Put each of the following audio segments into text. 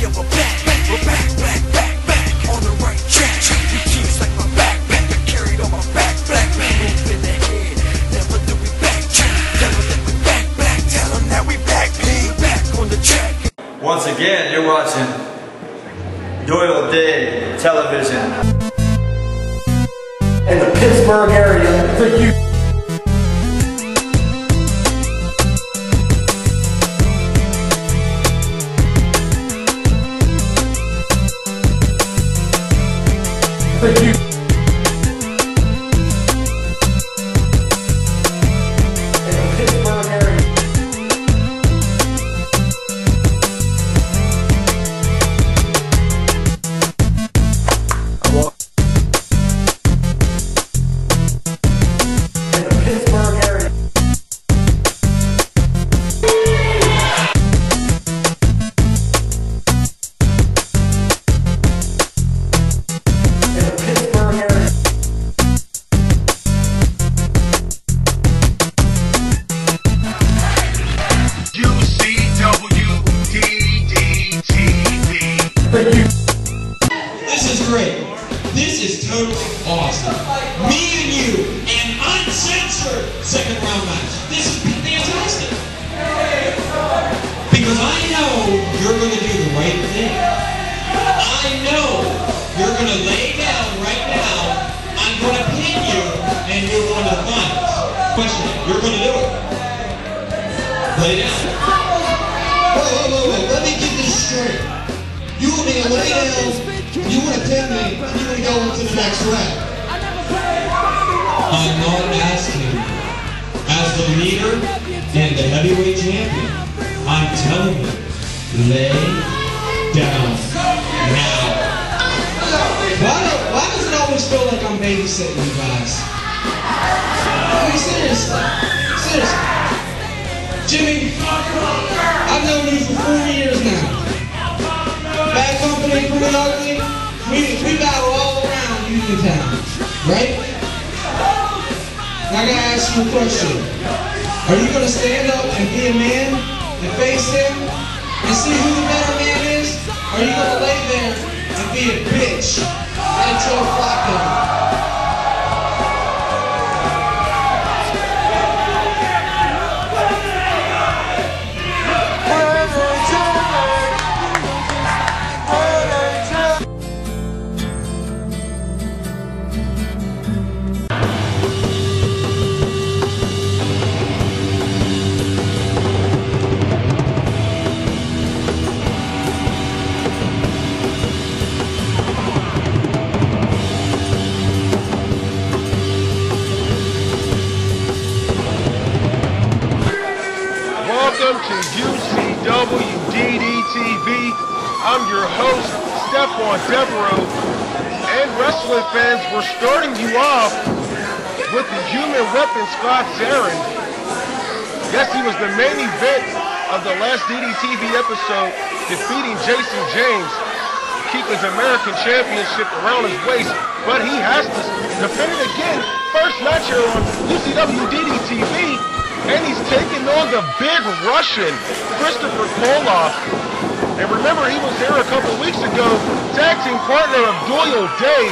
Yeah, we're back, on the right track. We keys like my backpack, I carried on my back, black move in the head. Never do we backtrack. Tell them that we back, tell them that we back on the track. Once again, you're watching Doyle Day Television. In the Pittsburgh area for you. For you. This is great. This is totally awesome. Me and you, an uncensored second round match. This is fantastic. Because I know you're going to do the right thing. I know you're going to lay down right now. I'm going to pin you, and you're going to fight. Question, you're going to do it. Lay down. Wait. Let me get this straight. You want me to lay down, you want to pin me, and you want to go into the next round. I'm not asking. As the leader and the heavyweight champion, I'm telling you, lay down now. Why does it always feel like I'm babysitting you guys? I mean, seriously. Jimmy, I've known you for 4 years now. Bad company, pretty ugly. We battle all around Uniontown, right? Now I gotta ask you a question. Are you gonna stand up and be a man and face him and see who the better man is? Or are you gonna lay there and be a bitch like Joe Flacco? Welcome to UCW DDTv. I'm your host, Stephon Devereaux. And wrestling fans, we're starting you off with the human weapon Scott Sarin. Yes, he was the main event of the last DDTv episode, defeating Jason James, keep his American Championship around his waist, but he has to defend it again. First match here on UCW DDTv. And he's taking on the big Russian, Kristopher Koloff. And remember, he was here a couple weeks ago, tag team partner of Doyle Day.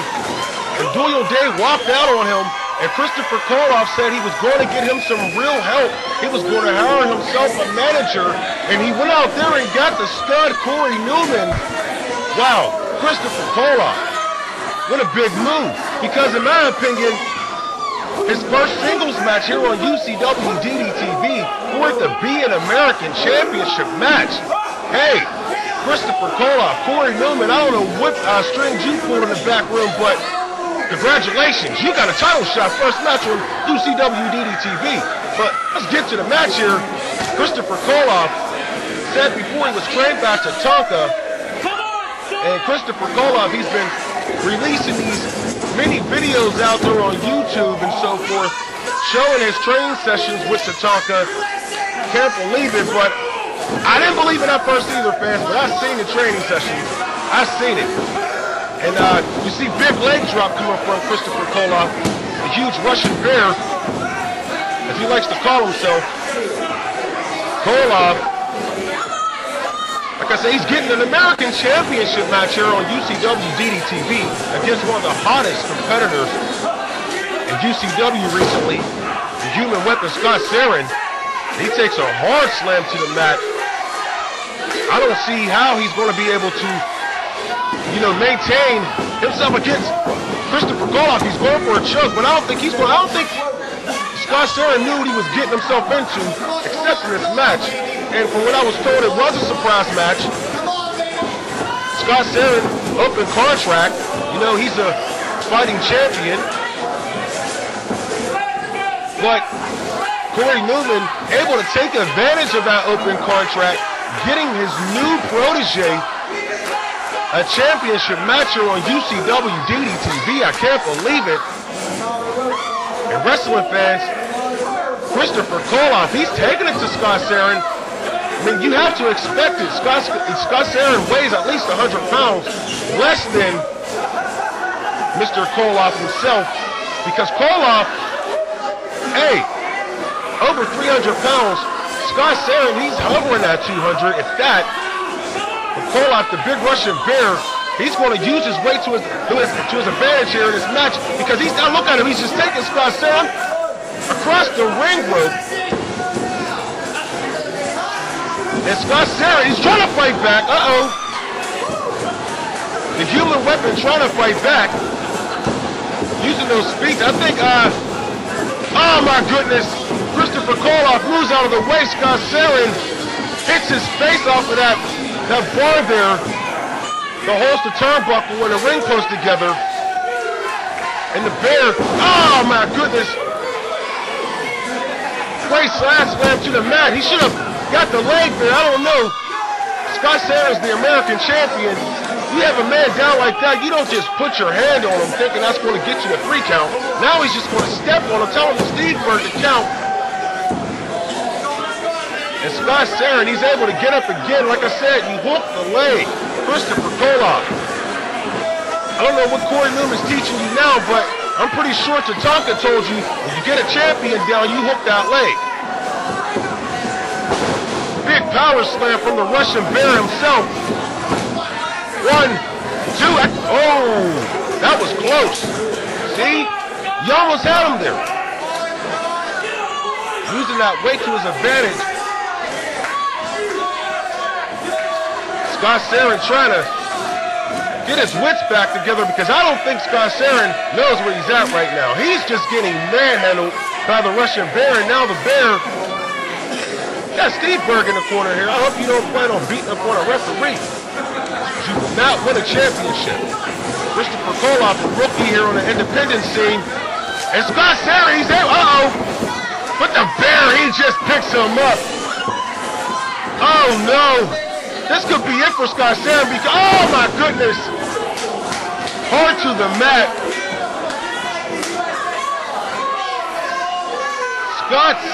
And Doyle Day walked out on him, and Kristopher Koloff said he was going to get him some real help. He was going to hire himself a manager, and he went out there and got the stud Corey Newman. Wow, Kristopher Koloff. What a big move. Because in my opinion, his first singles match here on UCW DDTv for it to be an American Championship match. Hey, Kristopher Koloff, Corey Newman, I don't know what strings you pulled in the back room, but congratulations, you got a title shot, first match on UCW DDTv. But let's get to the match here. Kristopher Koloff said before he was trained back to Tonka, and Kristopher Koloff, he's been releasing these many videos out there on YouTube and so forth, showing his training sessions with Tatanka. Can't believe it, but I didn't believe it at first either, fans, but I've seen the training sessions. I've seen it. And you see big leg drop coming from Kristopher Koloff, a huge Russian bear, as he likes to call himself. Koloff, I like I say, he's getting an American Championship match here on UCW DDTv against one of the hottest competitors in UCW recently, the human weapon Sarin. He takes a hard slam to the mat. I don't see how he's going to be able to, maintain himself against Kristopher Koloff. He's going for a choke, but I don't think Sarin knew what he was getting himself into, except in this match. And from what I was told, it was a surprise match. Sarin, open contract. He's a fighting champion. But Corey Newman able to take advantage of that open contract, getting his new protege a championship match here on UCW DDTv. I can't believe it. And wrestling fans, Kristopher Koloff, he's taking it to Sarin. I mean, you have to expect it. Sarin weighs at least 100 pounds less than Mr. Koloff himself, because Koloff, over 300 pounds. Sarin, he's hovering at 200, if that. But Koloff, the big Russian bear, he's going to use his weight to his advantage here in this match, because now look at him, he's just taking Sarin across the ring rope. And Sarin, he's trying to fight back. The human weapon trying to fight back. Using those feet. I think, oh my goodness. Kristopher Koloff moves out of the way. Sarin hits his face off of that bar there. The holds the turnbuckle when the ring close together. And the bear, oh my goodness. Great slam to the mat. He should have got the leg there. I don't know. Sarin's the American champion. You have a man down like that, you don't just put your hand on him thinking that's going to get you a 3 count. Now he's just going to step on him, telling the Steveberg to count. And Sarin, he's able to get up again. Like I said, he hooked the leg. Kristopher Koloff. I don't know what Corey Newman's teaching you now, but I'm pretty sure Tatanka told you, if you get a champion down, you hook that leg. Big power slam from the Russian bear himself. 1, 2, oh, that was close. See? You almost had him there. Using that weight to his advantage. Sarin trying to get his wits back together, because I don't think Sarin knows where he's at right now. He's just getting manhandled by the Russian bear, and now the bear got Steveberg in the corner here. I hope you don't plan on beating up on a referee. You will not win a championship. Kristopher Koloff, a rookie here on the independent scene. And Sarin, he's there. But the bear, he just picks him up. Oh no. This could be it for Sarin, because, oh my goodness. Hard to the mat.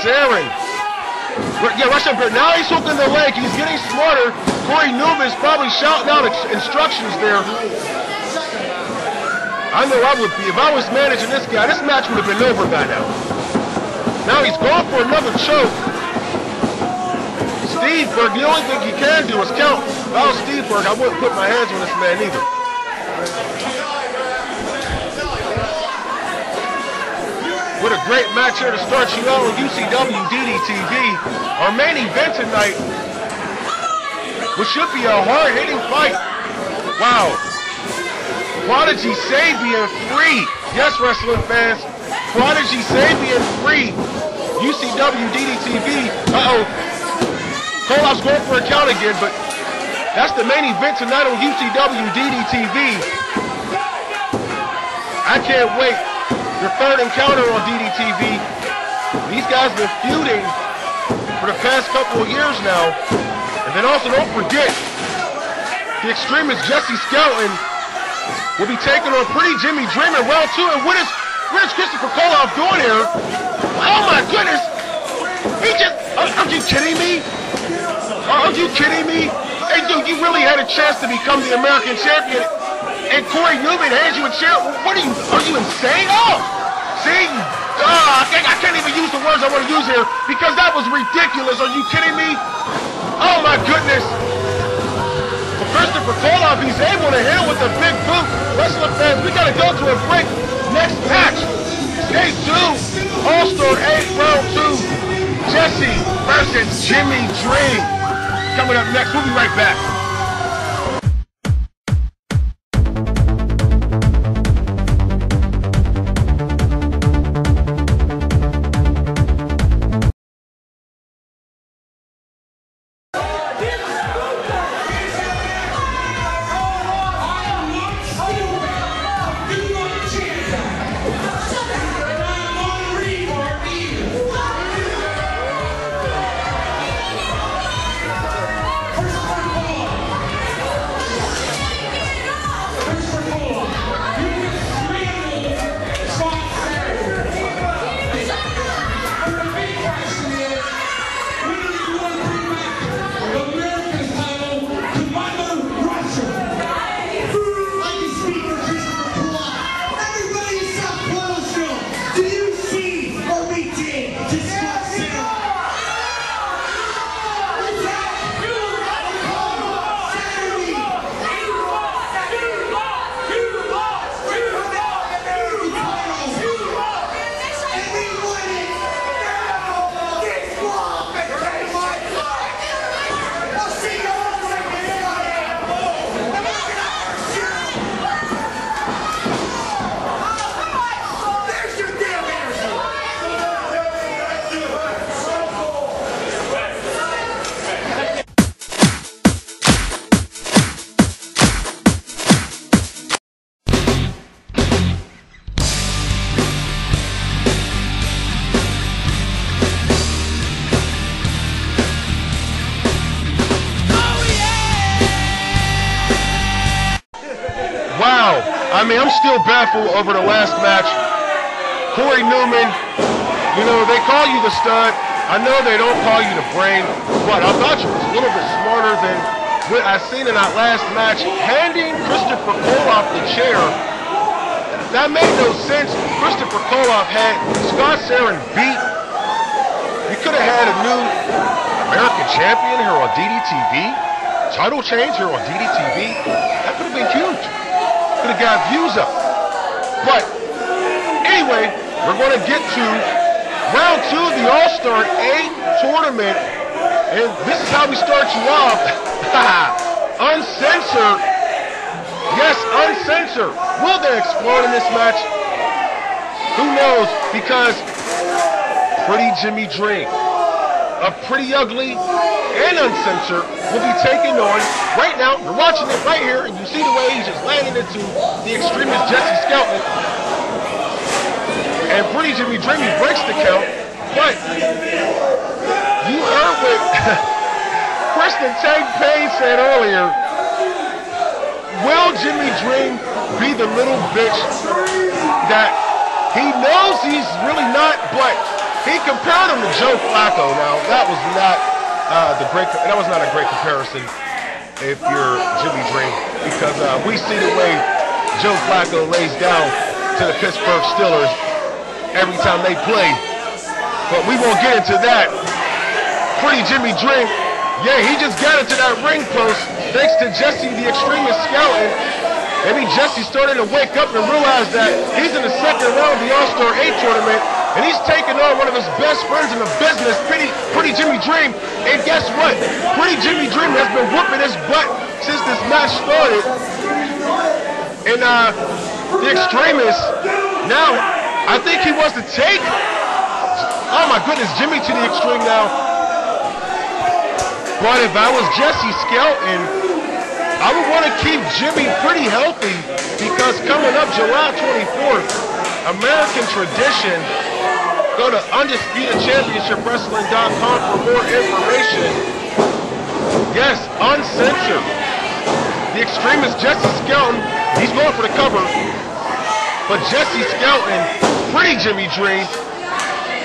Sarin. Yeah, Russian bear. Now he's hooking the leg. He's getting smarter. Corey Newman's probably shouting out instructions there. I know I would be. If I was managing this guy, this match would have been over by now. Now he's going for another choke. Steveberg, the only thing he can do is count. If I was Steveberg, I wouldn't put my hands on this man either. What a great match here to start you out on UCW DDTv. Our main event tonight, which should be a hard-hitting fight. Wow. Prodigy Sabian free. Yes, wrestling fans. Prodigy Sabian free. UCW DDTv. Koloff's going for a count again, but that's the main event tonight on UCW DDTv. I can't wait. Your third encounter on DDTv. These guys have been feuding for the past couple of years now. And then also, don't forget, the extremist Jesse Skelton will be taking on Pretty Jimmy Dreamer round 2. And what is Kristopher Koloff doing here? Oh my goodness! Are you kidding me? Are you kidding me? Hey dude, you really had a chance to become the American champion, and Corey Newman hands you a chair. What are you insane? Oh! See? I can't even use the words I want to use here, because that was ridiculous. Are you kidding me? Oh my goodness. Kristopher Koloff, he's able to hit with a big boot. Wrestling fans, we got to go to a break. Next match, Day 2, All-Star 8, Round 2, Jesse versus Jimmy Dream. Coming up next, we'll be right back. Wow, I mean, I'm still baffled over the last match. Corey Newman, you know, they call you the stud. I know they don't call you the brain, but I thought you was a little bit smarter than what I seen in that last match. Handing Kristopher Koloff the chair, that made no sense. Kristopher Koloff had Sarin beat. You could have had a new American champion here on DDTv, title change here on DDTv. That could have been huge. Could have got views up. But anyway, we're going to get to round 2 of the All-Star 8 tournament. And this is how we start you off. Uncensored. Yes, uncensored. Will they explode in this match? Who knows? Because Pretty Jimmy Dream, a Pretty Ugly and Uncensored, will be taking on, right now, you're watching it right here, and you see the way he's just landing into the extremist Jesse Skelton. And Pretty Jimmy Dream, he breaks the count, but you heard what Kristen Tank Payne said earlier. Will Jimmy Dream be the little bitch that he knows he's really not, but he compared him to Joe Flacco. Now, that was not a great comparison if you're Jimmy Dream, because we see the way Joe Flacco lays down to the Pittsburgh Steelers every time they play. But we won't get into that. Pretty Jimmy Dream, yeah, he just got into that ring post thanks to Jesse the Extremist Skelton. Maybe Jesse started to wake up and realize that he's in the second round of the All-Star 8 tournament, and he's taking on one of his best friends in the business, Pretty Jimmy Dream. And guess what? Pretty Jimmy Dream has been whooping his butt since this match started. And the Extremist, now, I think he wants to take, oh my goodness, Jimmy to the extreme now. But if I was Jesse Skelton, I would want to keep Jimmy pretty healthy, because coming up July 24th, American Tradition, go to UndisputedChampionshipWrestling.com for more information. Yes, uncensored. The Extremist Jesse Skelton, he's going for the cover, but Jesse Skelton, Pretty Jimmy Dream,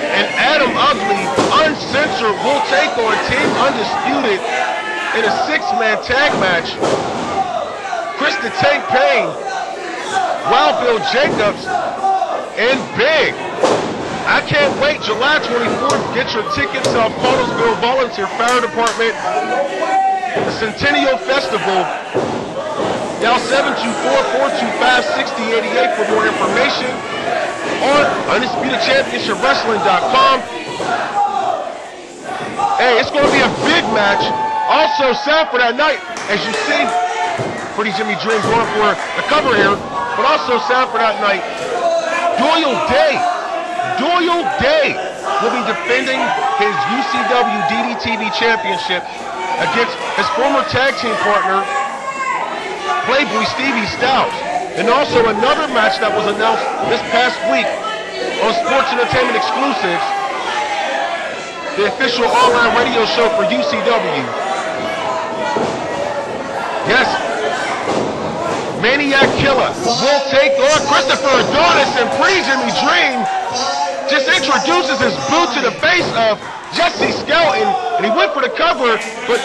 and Adam Ugly, uncensored, will take on Team Undisputed in a 6-man tag match. Kristen Tank Payne, Wild Bill Jacobs, and Big. I can't wait. July 24th, get your tickets off Cartersville Volunteer Fire Department. the Centennial Festival. Dial 724-425-6088 for more information on UndisputedChampionshipWrestling.com. Hey, it's going to be a big match. Also set for that night, as you see, Pretty Jimmy Dream going for the cover here, but also set for that night, Doyle Day will be defending his UCW DDTv championship against his former tag team partner, Playboy Stevie Styles. And also another match that was announced this past week on Sports Entertainment Exclusives, the official online radio show for UCW. Yes, Maniac Killer will take on Kristopher Adonis, and Pretty Jimmy Dream just introduces his boot to the face of Jesse Skelton, and he went for the cover, but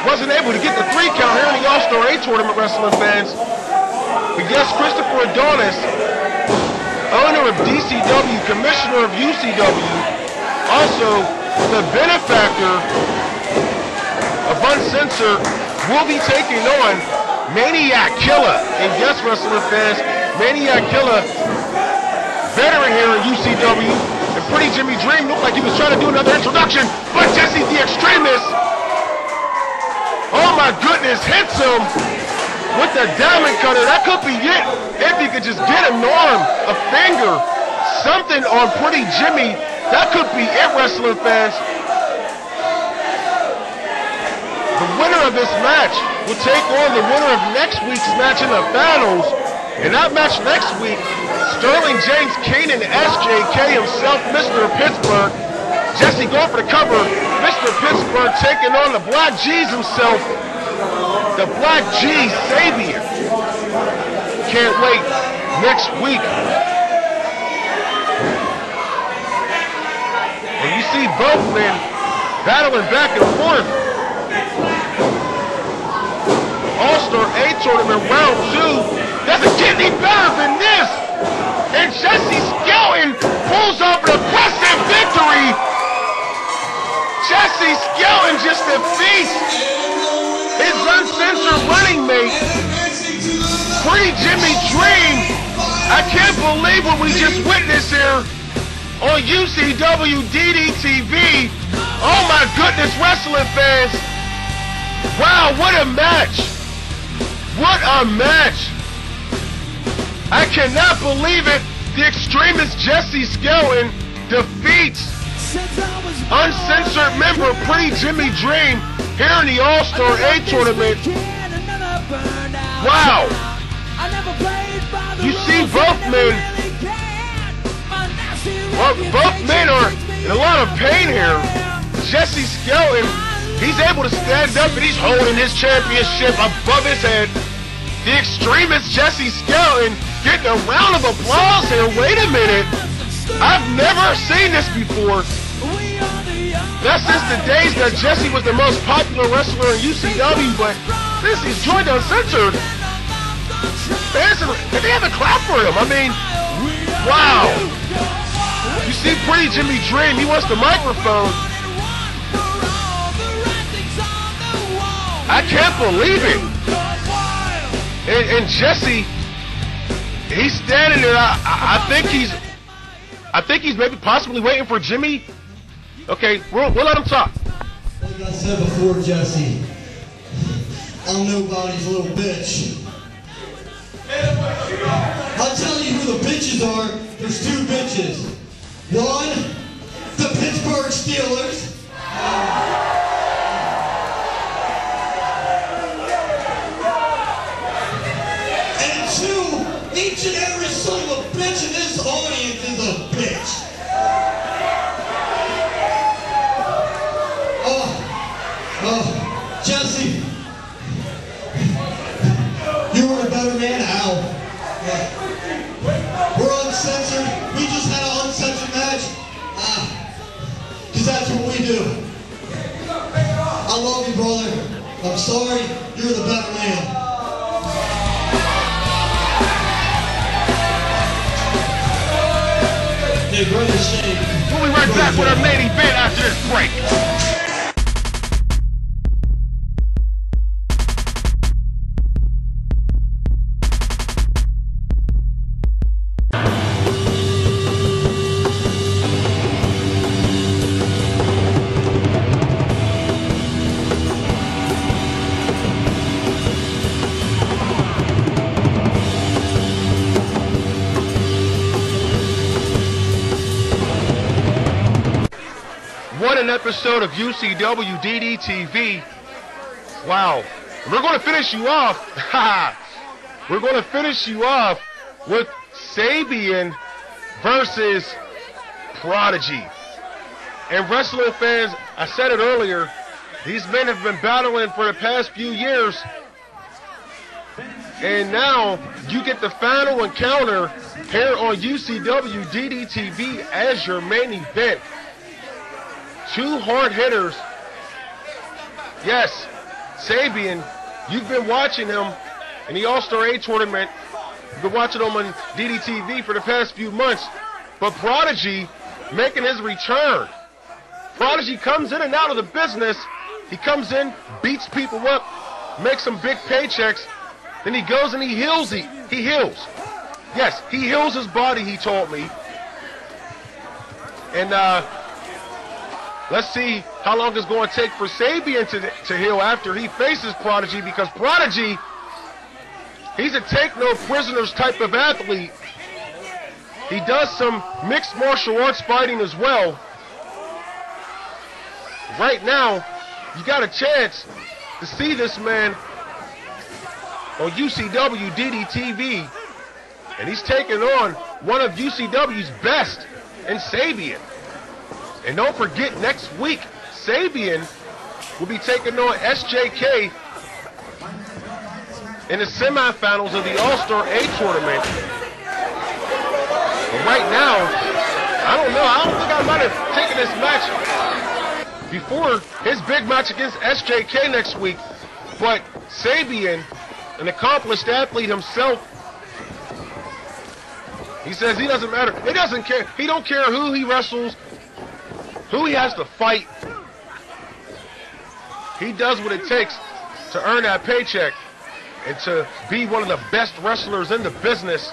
wasn't able to get the 3 count here in the All-Star 8 tournament, wrestling fans. But yes, Kristopher Adonis, owner of DCW, commissioner of UCW, also the benefactor of Uncensored, will be taking on Maniac Killer. And yes, wrestling fans, Maniac Killer, veteran here in UCW, and Pretty Jimmy Dream looked like he was trying to do another introduction, but Jesse the Extremist, oh my goodness, hits him with the diamond cutter. That could be it if he could just get an arm, a finger, something on Pretty Jimmy. That could be it, wrestling fans. The winner of this match will take on the winner of next week's match in the finals. In that match next week, Sterling James Keenan, SJK himself, Mr. Pittsburgh. Jesse going for the cover. Mr. Pittsburgh taking on the Black G's himself, the Black G, Sabian. Can't wait next week. And you see both men battling back and forth. All-Star 8 tournament round 2 doesn't get any better than this. And Jesse Skelton pulls off an impressive victory. Jesse Skelton just defeats his Uncensored running mate, Pretty Jimmy Dream. I can't believe what we just witnessed here on UCW DDTv. Oh my goodness, wrestling fans. Wow, what a match. What a match. I cannot believe it. The Extremist Jesse Skelton defeats Uncensored member Pretty Jimmy Dream here in the All-Star 8 tournament. Wow. You see both men. Well, both men are in a lot of pain here. Jesse Skelton, he's able to stand up and he's holding his championship above his head. The Extremist Jesse Skelton getting a round of applause here. Wait a minute. I've never seen this before. That's since the days that Jesse was the most popular wrestler in UCW, but since he's joined Uncensored, they haven't clapped for him. I mean, wow. You see Pretty Jimmy Dream, he wants the microphone. I can't believe it. And Jesse, he's standing there. I think he's maybe possibly waiting for Jimmy. Okay, we'll let him talk. Like I said before, Jesse, I'm nobody's little bitch. I'll tell you who the bitches are. There's 2 bitches. One, the Pittsburgh Steelers. And 2, each and every son of a bitch in this audience is a bitch. Jesse, you were a better man, Al. We're uncensored. We just had an uncensored match. Because that's what we do. I love you, brother. I'm sorry. You're the better man. Hey, brother Shane. We'll be right back with our main event after this break. episode of UCW DDTv. Wow. We're going to finish you off. We're going to finish you off with Sabian versus Prodigy. And wrestling fans, I said it earlier, these men have been battling for the past few years. And now you get the final encounter here on UCW DDTv as your main event. Two hard hitters. Yes, Sabian, you've been watching him in the All-Star A tournament. You've been watching him on DDTv for the past few months. But Prodigy making his return. Prodigy comes in and out of the business. He comes in, beats people up, makes some big paychecks. Then he goes and he heals. He heals. Yes, he heals his body, he told me. And let's see how long it's going to take for Sabian to heal after he faces Prodigy, because Prodigy, he's a take-no-prisoners type of athlete. He does some mixed martial arts fighting as well. Right now, you got a chance to see this man on UCW DDTv, and he's taking on one of UCW's best in Sabian. And don't forget, next week, Sabian will be taking on SJK in the semifinals of the All-Star A tournament. But right now, I don't know. I don't think I might have taken this match before his big match against SJK next week. But Sabian, an accomplished athlete himself, he says he doesn't matter. It doesn't care. He don't care who he wrestles, who he has to fight. He does what it takes to earn that paycheck and to be one of the best wrestlers in the business,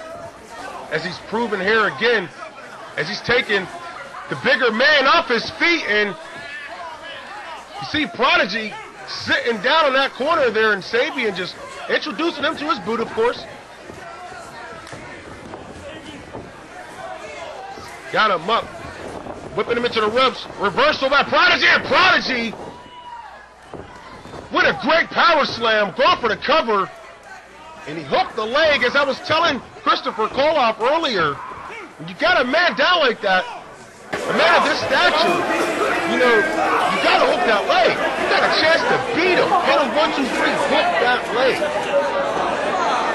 as he's proven here again, as he's taken the bigger man off his feet. And you see Prodigy sitting down in that corner there, and Sabian just introducing him to his boot, of course. Got him up, whipping him into the ropes. Reversal by Prodigy, and Prodigy with a great power slam, going for the cover. And he hooked the leg, as I was telling Kristopher Koloff earlier. When you got a man down like that, a man of this stature, you know, you got to hook that leg. You got a chance to beat him. Hit him 1, 2, 3, hook that leg.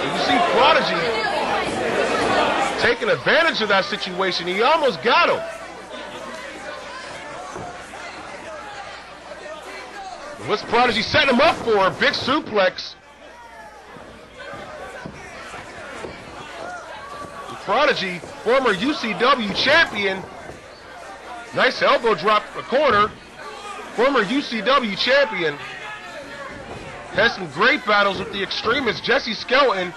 And you see Prodigy taking advantage of that situation. He almost got him. What's Prodigy setting him up for? A big suplex. Prodigy, former UCW champion. Nice elbow drop to the corner. Former UCW champion. Had some great battles with the extremist Jesse Skelton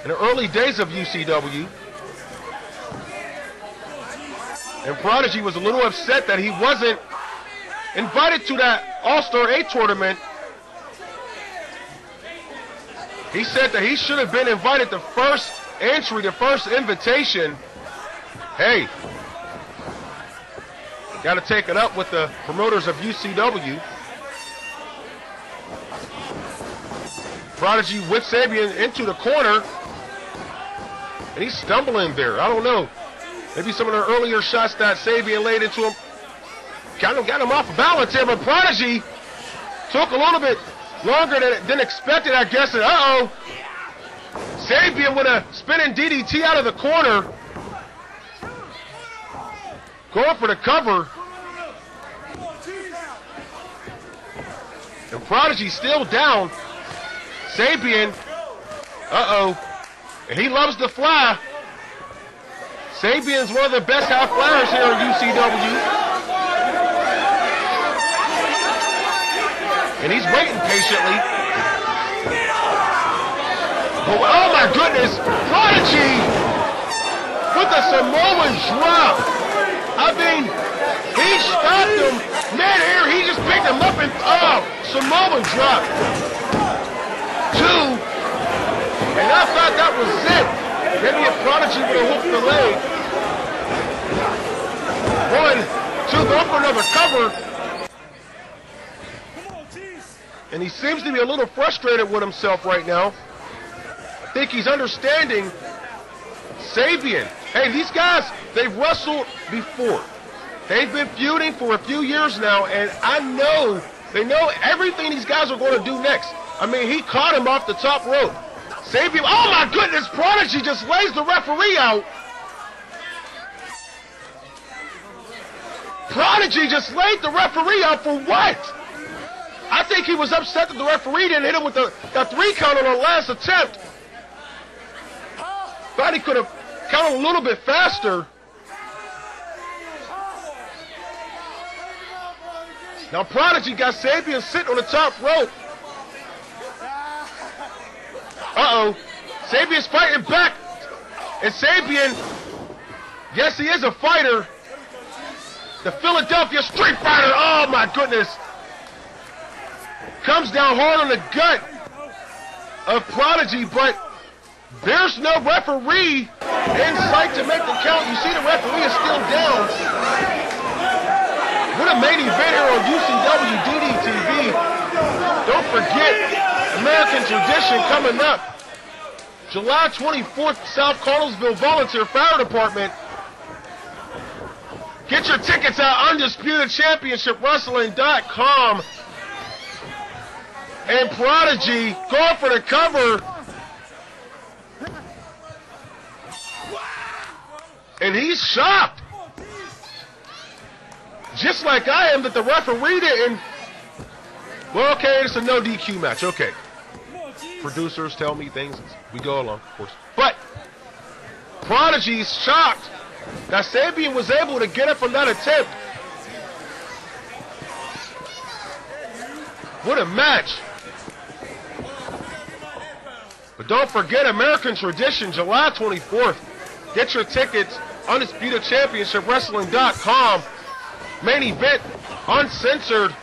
in the early days of UCW. And Prodigy was a little upset that he wasn't invited to that All-Star A tournament. He said that he should have been invited the first entry, the first invitation. Hey, got to take it up with the promoters of UCW. Prodigy with Sabian into the corner, and he's stumbling there. I don't know. Maybe some of the earlier shots that Sabian laid into him kind of got him off balance here, but Prodigy took a little bit longer than expected, I guess. And uh-oh. Sabian with a spinning DDT out of the corner. Going for the cover. And Prodigy still down. Sabian, uh-oh. And he loves to fly. Sabian's one of the best high flyers here at UCW. And he's waiting patiently. Oh my goodness, Prodigy with a Samoan drop. I mean, he stopped him mid-air. He just picked him up and Samoan drop. 2. And I thought that was it. Maybe if Prodigy would have hooked the leg. 1, Two, going for another cover. And he seems to be a little frustrated with himself right now. I think he's understanding Sabian. Hey, these guys, they've wrestled before. They've been feuding for a few years now, and I know they know everything these guys are going to do next. I mean, he caught him off the top rope. Sabian, oh my goodness, Prodigy just lays the referee out. Prodigy just laid the referee out for what? I think he was upset that the referee didn't hit him with the 3 count on the last attempt. Thought he could have counted a little bit faster. Now Prodigy got Sabian sitting on the top rope. Uh-oh. Sabian's fighting back. And Sabian, yes, he is a fighter. The Philadelphia Street Fighter, oh my goodness. Comes down hard on the gut of Prodigy, but there's no referee in sight to make the count. You see the referee is still down. What a main event here on UCW DDTv. Don't forget, American Tradition coming up. July 24th, South Connellsville Volunteer Fire Department. Get your tickets at UndisputedChampionshipWrestling.com. And Prodigy going for the cover. And he's shocked. Just like I am that the referee didn't. Well, okay, it's a no DQ match. Okay. Producers tell me things as we go along, of course. But Prodigy's shocked that Sabian was able to get up from that attempt. What a match. But don't forget, American Tradition, July 24th. Get your tickets, UndisputedChampionshipWrestling.com. Main event, uncensored.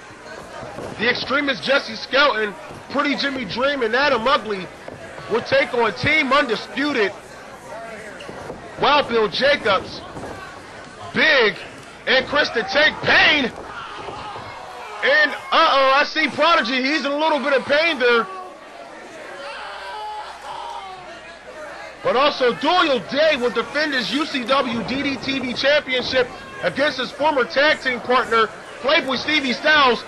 The Extremist Jesse Skelton, Pretty Jimmy Dream, and Adam Ugly will take on Team Undisputed. Wild Bill Jacobs, Big, and Krista Take Pain. And I see Prodigy. He's in a little bit of pain there. But also, Doyle Day will defend his UCW DDTv championship against his former tag team partner, Playboy Stevie Styles.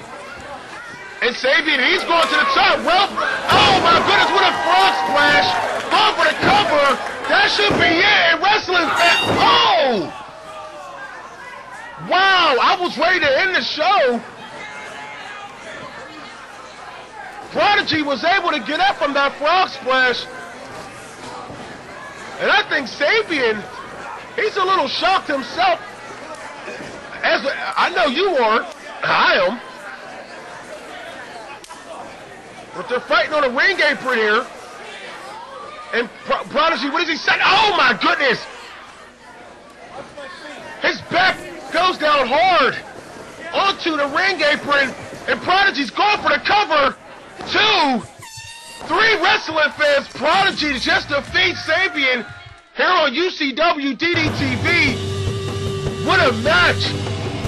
And Sabian, he's going to the top rope. Oh my goodness, what a frog splash. Going for the cover. That should be it. And wrestling fan. Oh! Wow, I was ready to end the show. Prodigy was able to get up from that frog splash. And I think Sabian, he's a little shocked himself. As I know you are. I am. But they're fighting on a ring apron here. And Prodigy, what does he say? Oh my goodness! His back goes down hard onto the ring apron. And Prodigy's going for the cover. 2, 3 wrestling fans. Prodigy just defeats Sabian here on UCW DDTv. What a match!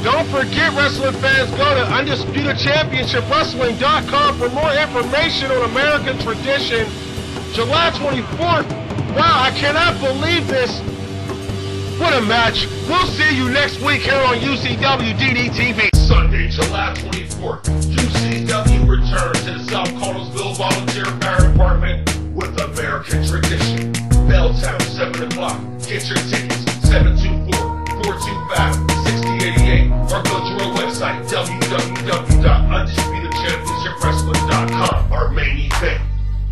Don't forget, wrestling fans, go to UndisputedChampionshipWrestling.com for more information on American Tradition. July 24th. Wow, I cannot believe this. What a match. We'll see you next week here on UCW DDTv. Sunday, July 24th, UCW returns to the South Connellsville Volunteer Fire Department with American Tradition. Belltown, 7 o'clock. Get your tickets, 724-425-6088, or go to our website, www.UndisputedChampionshipWrestling.com. Our main event,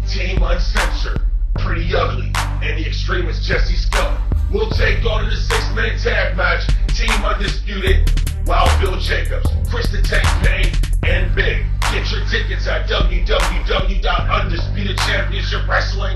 Team Uncensored, Pretty Ugly, and the Extremist Jesse Skelton will take on in the 6-minute tag match, Team Undisputed, Wild Bill Jacobs, Krista Take Pain, and Big. Get your tickets at www.UndisputedChampionshipWrestling.com.